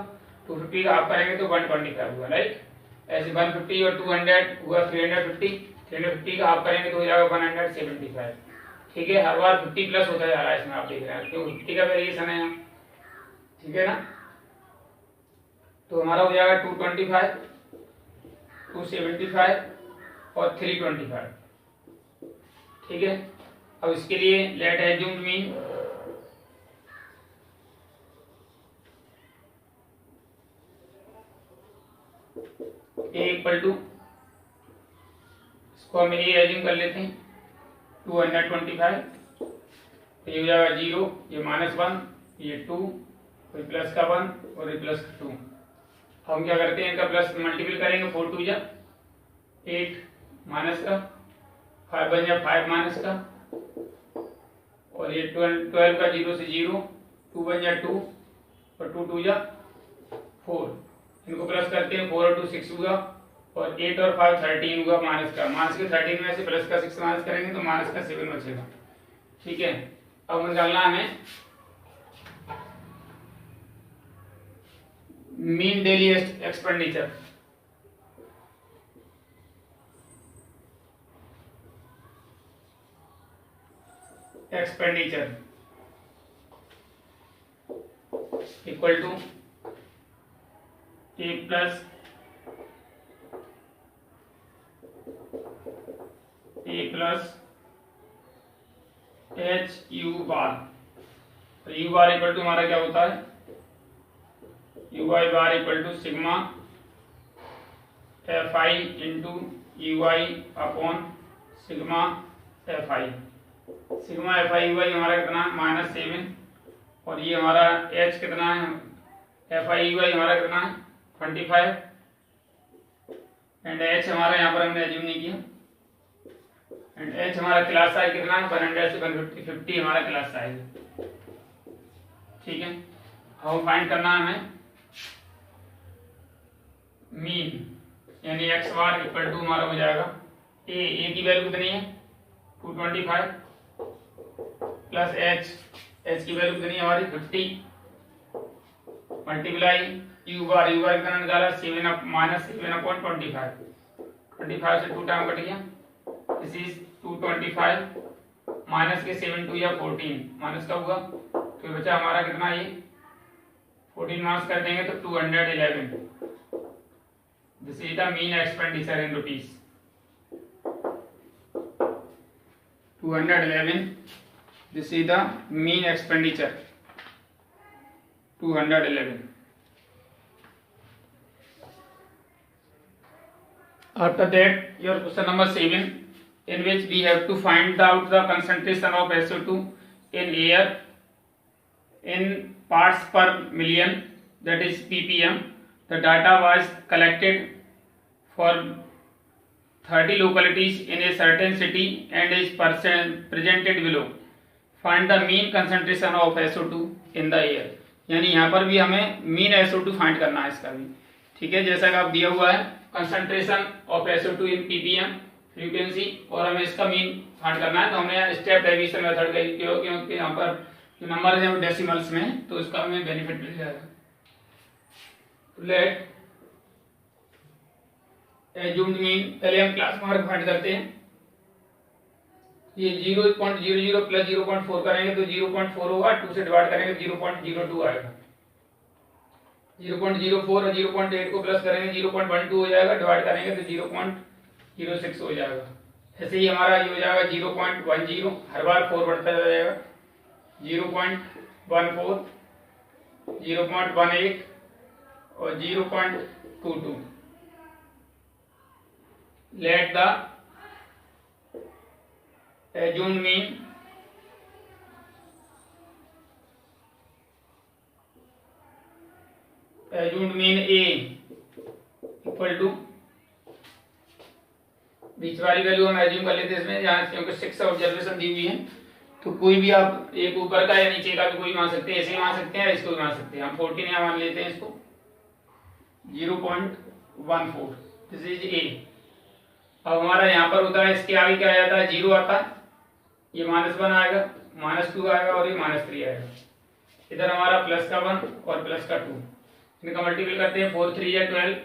250 का आप करेंगे तो 125 हुआ। राइट, ऐसे 150 और 200 हुआ 350, 350 का आप करेंगे तो हो जाएगा 175। ठीक है, हर बार 50 प्लस होता जा रहा है इसमें, आप देख रहे हैं क्यों 50 का वेरिएशन है यहाँ। ठीक है ना, तो हमारा हो जाएगा 225, 275 और 325। ठीक है, अब इसके लिए let assume mean A equal to, इसको हम ए एज्यूम कर लेते हैं 225, ये हो जाएगा 0, ये -1, ये 2, फिर प्लस का 1 और ये प्लस का 2। हम क्या करते हैं, इनका प्लस मल्टीपल करेंगे, 4 2 जा 8 माइनस का 5 बन जाए 5 माइनस का, और ये 12 का 0 से 0, 2 बन जाए 2 और 2 2 जा 4। इनको प्लस करते हैं, 4 और 2 6 हुआ, और 8 और 5 13 हुआ माइनस का। माइनस के 13 में से प्लस का 6 माइनस करेंगे तो माइनस का 7 बचेगा। ठीक है, अब निकालना हमें mean daily expenditure. Expenditure equal to A plus H U bar. U bar equal to हमारा क्या होता है, U Y bar equal to sigma F I into U I upon sigma F I. Sigma F I U I हमारा कितना है -7, और ये हमारा एच कितना है एफ आई यू आई हमारा कितना है 25, एंड एच हमारा यहाँ पर हमने एज्यूम नहीं किया, एंड एच हमारा क्लास साइज कितना है 100 से 150, 50 हमारा क्लास साइज है। ठीक है, अब फाइंड करना है हमें मीन, यानी एक्स बार इक्वल टू हमारा हो जाएगा ए की वैल्यू कितनी है 225 प्लस एच की वैल्यू कितनी है हमारी 50 मल्टीप्लाई यू बार कितना निकाला 7 -7/25 से 2 टाइम कट गया, दिस इज 225 माइनस के 7 2 या 14 माइनस का हुआ, तो बचा हमारा कितना ये 14 माइनस कर देंगे तो 211। This is the mean expenditure in rupees 211। This is the mean expenditure 211। After that, your question number 7, in which we have to find out the concentration of SO2 in air in parts per million, that is ppm. The data was collected for 30 localities in a certain city and is presented below. Find the mean concentration of SO2 in the air. यानी यहाँ पर भी हमें मीन SO2 फाइंड करना है इसका भी। ठीक है, जैसा कि आप दिया हुआ है concentration of SO2 in ppm frequency, और हमें इसका मीन फाइंड करना है, तो हमने स्टेप डेविएशन मेथड का यूज किया क्योंकि यहाँ पर जो नंबर है वो डेसिमल्स में, तो इसका हमें बेनिफिट मिल जाएगा। लेट एज्यूम्ड मीन, पहले हम क्लास मार्क फाइंड करते हैं। ये 0.00 प्लस 0.4 करेंगे तो 0.4 होगा, 2 से डिवाइड करेंगे 0.02 आएगा, 0.04 और 0.8 को प्लस करेंगे 0.12 हो जाएगा, डिवाइड करेंगे तो 0.06 हो जाएगा। ऐसे ही हमारा ये हो जाएगा 0.10, हर बार 4 बढ़ता जाएगा, 0.14, 0.18 और 0.22। Let the assumed mean A equal to, बीच वाली वैल्यू हम एज्यूम कर लेते हैं इसमें, जहाँ क्योंकि 6 ऑब्जर्वेशन दी हुई है, तो कोई भी आप एक ऊपर का या नीचे का भी कोई मान सकते हैं, ऐसे ही मान सकते हैं, इसको भी मान सकते हैं। हम 14 यहाँ मान लेते हैं इसको 0.14, दिस इज A। अब हमारा यहाँ पर होता है, इसके आगे क्या आ जाता है 0 आता है, ये -1 आएगा, -2 आएगा और ये -3 आएगा। इधर हमारा प्लस का 1 और प्लस का 2, इनका मल्टीपल करते हैं, 4 3 या 12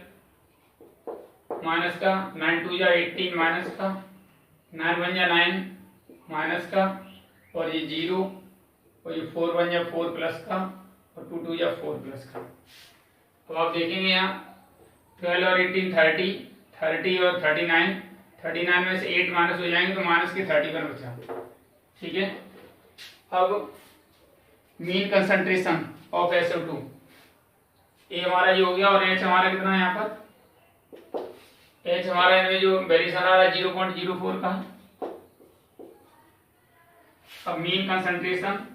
माइनस का, 9 2 या 18 माइनस का, 9 1 या 9 माइनस का, और ये 0, और ये 4 1 या 4 प्लस का, और 2 2 या 4 प्लस का। अब आप देखेंगे यहाँ 12 और 18 30, 30 और 39, 39 में से 8 माइनस हो जाएंगे तो माइनस के 31 बचा। ठीक है, अब मीन कंसंट्रेशन ऑफ SO2, ए हमारा ये हो गया, और एच हमारा कितना है यहाँ पर, एच हमारा इनमें जो वेरिएशन आ रहा है 0.04 का। अब mean concentration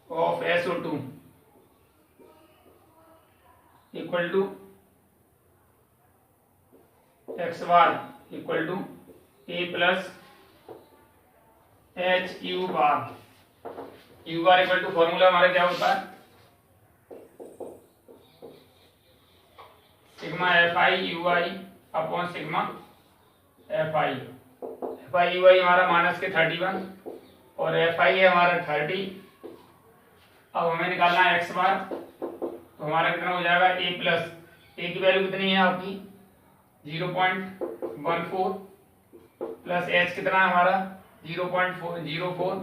of SO2 equal to X bar equal to A plus H U bar equal to, formula हमारा क्या होता है sigma F I U I upon sigma F I U I हमारा माइनस के 31 और एफ आई है हमारा 30। अब हमें निकालना है एक्स बार, तो हमारा कितना हो जाएगा A प्लस, A की वैल्यू कितनी है आपकी 0.14 प्लस H कितना है हमारा 0.04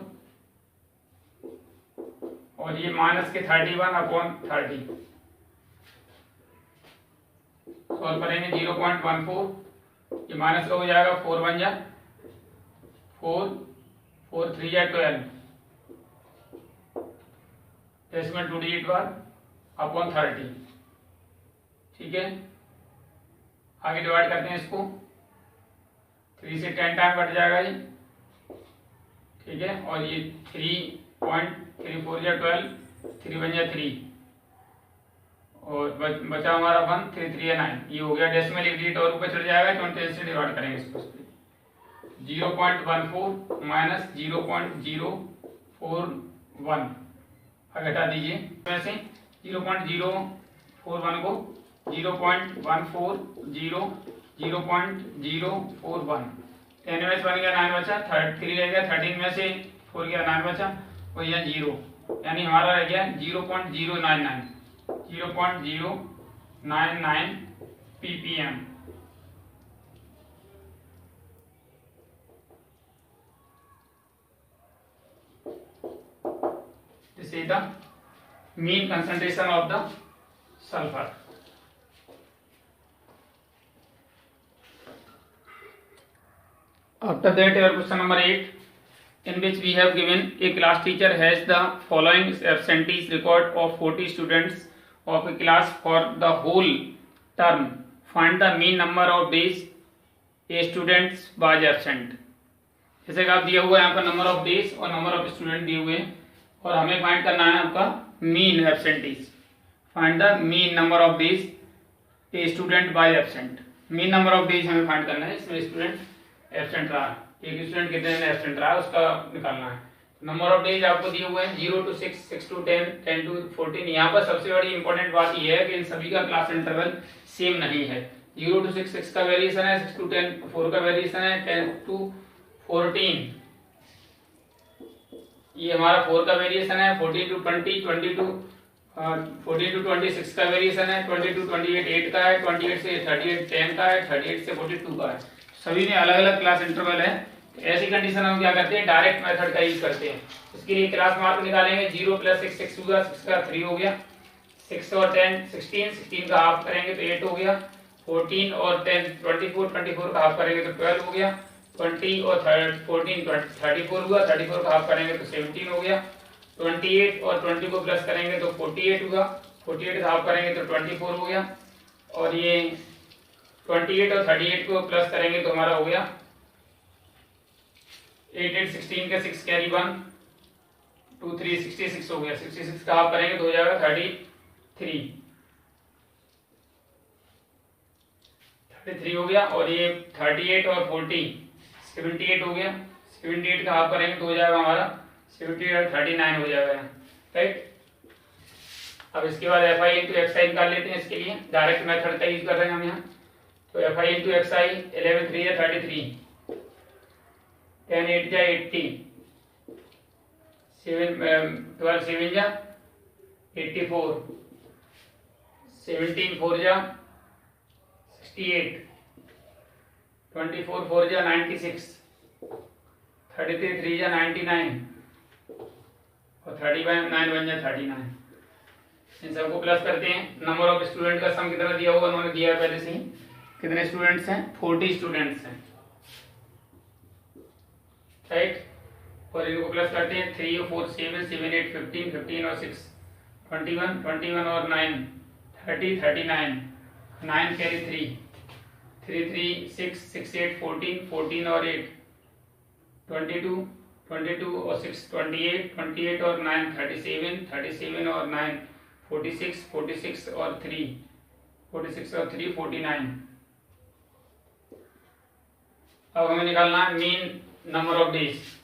और ये माइनस के 31 अपॉन 30। सॉल्व करेंगे 0.14, ये माइनस का हो जाएगा 4 1 जा 4, 4 3 जा 12, डेसिमल 2 डिजिट बार अपॉन 30। ठीक है, आगे डिवाइड करते हैं इसको, 3 से 10 टाइम बढ़ जाएगा जी, ठीक है। और ये 3.34 या 12, 3 1 या 3, और बचा हमारा 1, 3 3 या 9, ये हो गया। डेसिमल एक डिजिट और ऊपर चढ़ जाएगा, 20 से डिवाइड करेंगे इसको। 0.14 माइनस 0.041, आगे हटा दीजिए इसमें से 0.041 को 0.140 0.041, 10 में से 1 गया 9 बचा, 3 रह गया, 13 में से 4 गया 9 बचा, और यहाँ 0, यानी हमारा रह गया 0.099 ppm। This is the mean concentration of the sulfur. After that, your question number 8, in which we have given a class teacher has the following absentees record of 40 students of a class for the whole term. Find the mean number of days a student was absent. जैसे कि आप दिया हुआ है यहाँ पर नंबर ऑफ डेज और नंबर ऑफ स्टूडेंट दिए हुए हैं, और हमें फाइंड करना है आपका mean absentees. Find the mean number of days a student by absent. Mean number of days हमें फाइंड करना है, इसमें स्टूडेंट एब्सेंट रहा, एक स्टूडेंट कितने दिन एब्सेंट रहा उसका निकालना है। नंबर ऑफ डेज आपको दिए हुए हैं 0 to 6, 6 to 10, 10 to 14। यहाँ पर सबसे बड़ी इंपॉर्टेंट बात यह है कि इन सभी का क्लास इंटरवल सेम नहीं है। 0 to 6 6 का वेरिएशन है, 6 to 10 4 का वेरिएशन है, 10 to 14 ये हमारा 4 का वेरिएशन है, 14 to 20 14 to 26 का वेरिएशन है, 20 to 28 8 का है, 28 से 38 10 का है, 38 से 42 का है। सभी में अलग अलग क्लास इंटरवल है। तो ऐसी कंडीशन हम क्या करते हैं, डायरेक्ट मेथड का यूज करते हैं। इसके लिए क्लास मार्क निकालेंगे, 0 + 6 6 होगा, 6 का 3 हो गया, 6 और 10 16, 16 का हाफ करेंगे तो 8 हो गया, 14 और 10 24, 24 का हाफ करेंगे तो 12 हो गया, 20 और 14 34 हुआ, 34 का हाफ करेंगे तो 17 हो गया, 28 और 20 को प्लस करेंगे तो 48 होगा, 48 का हाफ करेंगे तो 24 हो गया, और ये 28 और 38 को प्लस करेंगे तो हमारा हो गया 8 8 16 का 6 कैरी 1 2 3 66 हो गया, 66 का हाफ करेंगे तो हो जाएगा 33 हो गया, और ये 38 और 40 78 हो गया, 78 का हाफ करेंगे तो हो जाएगा हमारा 78 और 39 हो जाएगा, राइट। अब इसके बाद FI इंटू XI निकाल लेते हैं। इसके लिए डायरेक्ट मेथड का यूज कर रहे हैं हम यहाँ। तो FI इंटू XI 11 3 या 33, 10 8 या 80, 12 7 या 84, 17 4 या 68, 24 4 या 96, 33 3 या 99, और 39 1 या 39। इन सबको प्लस करते हैं। नंबर ऑफ स्टूडेंट का सम कितना दिया होगा, उन्होंने दिया है पहले से ही। कितने स्टूडेंट्स हैं, 40 स्टूडेंट्स हैं, राइट। और इनको प्लस करते हैं, 3 4 7 7 8 15 15 और 6 21 21 और 9 30 39, 9 कैरी 3 3 3 6 6 8 14 14 और 8 22 22 और 6 28 28 और 9 37 37 और 9 46 46 और 3 46 और 3 49। अब हमें निकालना है mean number of days.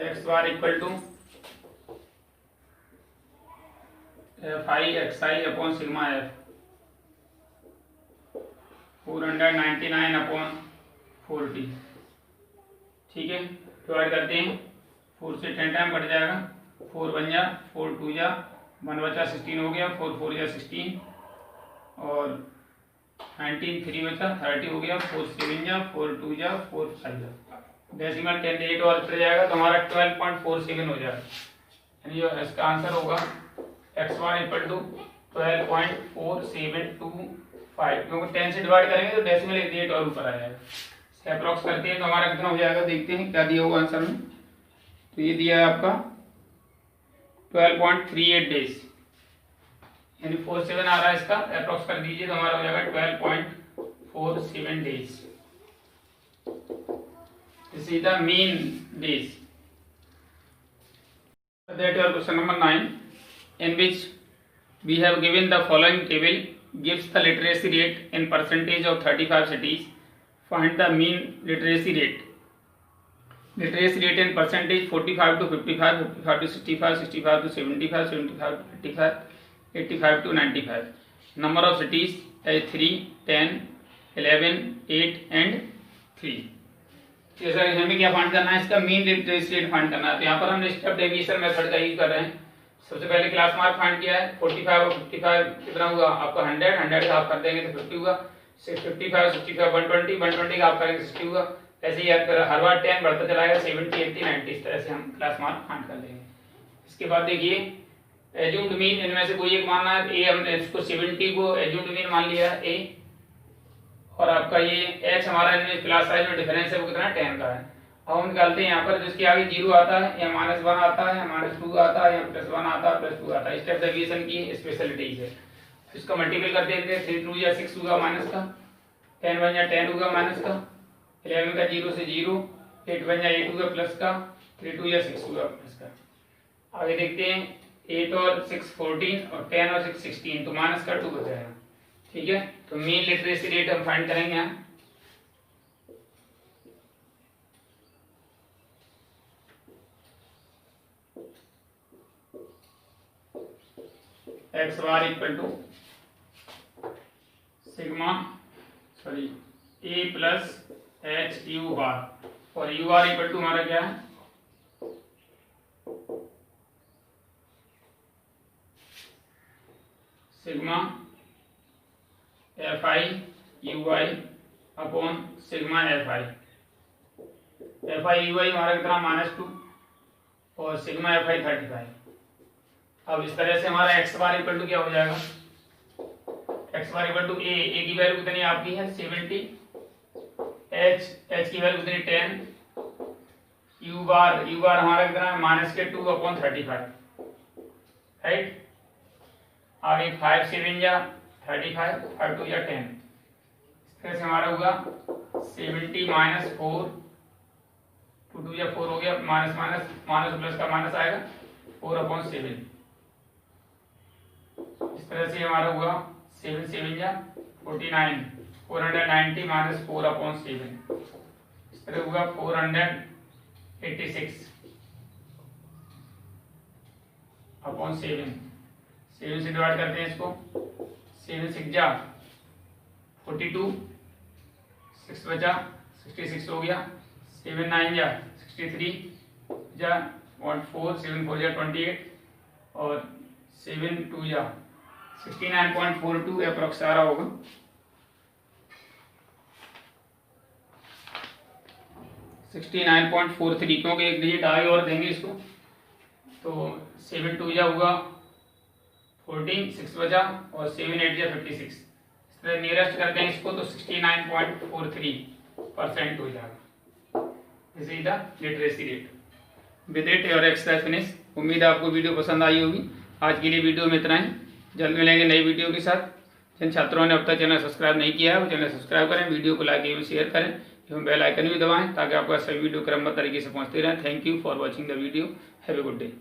x bar equal to FI XI upon sigma F 499 upon 40। ठीक है, डिवाइड करते हैं, 4 से 10 टाइम कट जाएगा, 4 1 जा 4 2 जा 1 बचा 16 हो गया, 4 4 जा 16 और 19 3 बचा 30 हो गया, 4 7 जा 4 2 जा 4 5 जा, डेसिमल 10 8 और चले जाएगा तो हमारा 12.47 हो जाएगा। यानी जो इसका आंसर होगा x1 इक्वल टू 12.4725, क्योंकि 10 से डिवाइड करेंगे तो डेसिमल 8 और ऊपर आ जाएगा। अप्रॉक्स करते हैं तो हमारा कितना हो जाएगा, देखते हैं क्या दिया हुआ आंसर में। तो ये दिया है आपका 12.38 डेज, यानी 47 आ रहा है, इसका अप्रॉक्स कर दीजिए तो हमारा हो जाएगा 12.47 days. This is the mean days. That your question number 9, in which we have given the following table gives the literacy rate in percentage of 35 cities. Find the mean literacy rate. Literacy rate in percentage 45 to 55, 55 to 65, 65 to 75, 75 to 85, 85 to 95. Number of cities is 3, 10, 11, 8 and 3. जैसा हमें क्या फाइंड करना है, इसका मीन लिटरेसी रेट फाइंड करना है। तो यहाँ पर हमने स्टेप डेविएशन मेथड का यूज कर रहे हैं। सबसे पहले क्लास मार्क फाइंड किया है, 45 और 55 कितना हुआ आपका 100, 100 का आप कर देंगे तो 50 हुआ, 55, 65, 120, 120 का आप करेंगे 60 हुआ। ऐसे ही हर बार 10 बढ़ता चलाएगा, 70, 80, 90, इस तरह से हम क्लास मार्क फाइंड कर लेंगे। इसके बाद देखिए एज्यूम्ड मीन, इनमें से कोई एक मानना है। ए हमने इसको 70 को एज्यूम्ड मीन मान लिया है ए, और आपका ये h हमारा इनमें क्लास साइज में डिफरेंस है वो कितना 10 का है। अब हम निकालते हैं यहाँ पर जिसके आगे 0 आता है या -1 आता है या -2 आता है या +1 आता है +2 आता है, स्टेप डेविएशन की स्पेशलिटीज है। इसका मल्टीपल कर देते हैं, 3 2 या 6 होगा माइनस का, 10 1 या 10 होगा माइनस का, 11 का 0 से 0, 8 1 या 8 होगा प्लस का, 3 2 या 6 होगा प्लस का। आगे देखते हैं 8 और 6 14 और 10 और 6 16, तो माइनस का 2 बचेगा। ठीक है, तो मीन लिटरेसी रेट हम फाइंड करेंगे यहाँ। X bar equal to sigma A plus H U bar, और यू बार इक्वल टू हमारा क्या है sigma F I U I upon sigma F I U I हमारा कितना -2 और सिग्मा एफ आई 35। अब इस तरह से हमारा एक्स बार इक्वल टू क्या हो जाएगा, एक्स बार इक्वल टू ए की वैल्यू कितनी आपकी है 70, एच की वैल्यू कितनी 10, यू बार हमारा कितना है -2 अपॉन 35, राइट। आगे 5 7 या 35, 5 2 या 10, इस तरह से हमारा होगा 70 -4, 2 2 या 4 हो गया, माइनस माइनस माइनस प्लस का माइनस आएगा 4/7। इस तरह से हमारा होगा 7 7 या 49, 490 - 4/7, इस तरह होगा 486/7, 7 से डिवाइड करते हैं इसको, 7 6 जा 42, 6 बचा 66 हो गया, 7 9 जा 63 जा 4, 7 4 जा 28 और 7 2 जा 69.42 अप्रोक्स आ रहा होगा। (69.43) क्योंकि एक डिजिट आगे और देंगे इसको, तो 7 2 जा होगा 14, 6 बचा और 7 8 जा 56, इस तरह नियरेस्ट करते हैं इसको तो 69.43% हो जाएगा। This is the literacy rate. With it your exercise finish. उम्मीद है आपको वीडियो पसंद आई होगी। आज के लिए वीडियो में इतना ही, जल्द मिलेंगे नई वीडियो के साथ। जिन छात्रों ने अब तक चैनल सब्सक्राइब नहीं किया है वो चैनल सब्सक्राइब करें, वीडियो को लाइक एवं शेयर करें एवं बेल आइकन भी दबाएं ताकि आपका सभी वीडियो क्रमबद्ध तरीके से पहुंचते रहें। Thank you for watching the video. Have a good day.